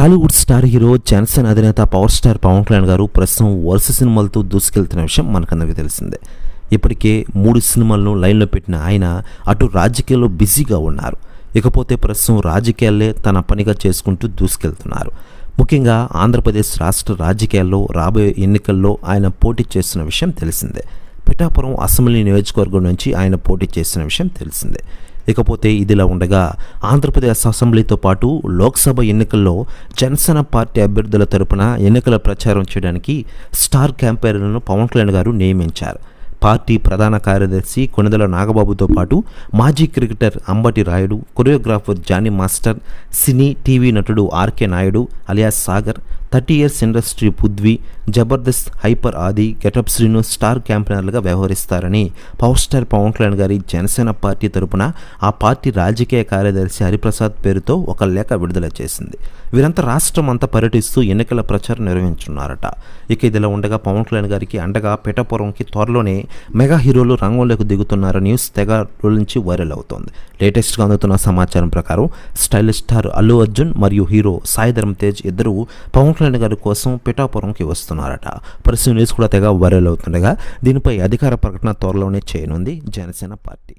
Tollywood star hero Janasena అధినేత power star Pawan Kalyan గారు ప్రస్తుతం వరుస సినిమాలతో దూసుకెళ్తున్న విషయం మనకందరికీ తెలిసిందే. ఇప్పటికే 3 సినిమాలను లైన్లో పెట్టిన ఆయన అటు రాజకీయాల్లో బిజీగా ఉన్నారు. ఇకపోతే ప్రస్తుతం రాజకీయాలే తన పనిగా చేసుకుంటూ దూసుకెళ్తున్నారు. ముఖ్యంగా ఆంధ్రప్రదేశ్ రాష్ట్ర రాజకీయాల్లో రాబోయే ఎన్నికల్లో ఆయన పోటీ చేస్తున్న విషయం తెలిసిందే. పిఠాపురం అసెంబ్లీ నియోజకవర్గం నుంచి ఆయన పోటీ చేసిన విషయం తెలిసిందే. ఇకపోతే ఇదిలా ఉండగా ఆంధ్రప్రదేశ్ అసెంబ్లీతో పాటు లోక్సభ ఎన్నికల్లో జనసేన పార్టీ అభ్యర్థుల తరపున ఎన్నికల ప్రచారం చేయడానికి స్టార్ క్యాంపెయినర్లను పవన్ కళ్యాణ్ గారు నియమించారు. పార్టీ ప్రధాన కార్యదర్శి కొణిదెల నాగబాబుతో పాటు మాజీ cricketer Ambati Rayudu, choreographer Jani master, సినీ టీవీ నటుడు RK Naidu alias Sagar, 30 years industry Prudhvi, Jabardasth hyper Aadi, getup Srinu star క్యాంపెయినర్లుగా వ్యవహరిస్తారని పవర్ స్టార్ పవన్ కళ్యాణ్ గారి జనసేన పార్టీ తరపున ఆ పార్టీ రాజకీయ కార్యదర్శి హరిప్రసాద్ పేరుతో ఒక లేఖ విడుదల చేసింది. వీరంతా రాష్ట్రం అంతా పర్యటిస్తూ ఎన్నికల ప్రచారం నిర్వహించున్నారట. ఇక ఇదిలా ఉండగా పవన్ కళ్యాణ్ గారికి అండగా పిఠాపురంకి త్వరలోనే మెగా హీరోలు రంగంలోకి దిగుతున్నారని న్యూస్ తెగ నుంచి వైరల్ అవుతోంది. లేటెస్ట్గా అందుతున్న సమాచారం ప్రకారం స్టైలిష్ స్టార్ అల్లు అర్జున్ మరియు హీరో సాయి ధరమ్ తేజ్ ఇద్దరు పవన్ కళ్యాణ్ గారి కోసం పిఠాపురంకి వస్తున్నారట. పరిస్థితి న్యూస్ కూడా తెగ వైరల్ అవుతుండగా దీనిపై అధికార ప్రకటన త్వరలోనే చేయనుంది జనసేన పార్టీ.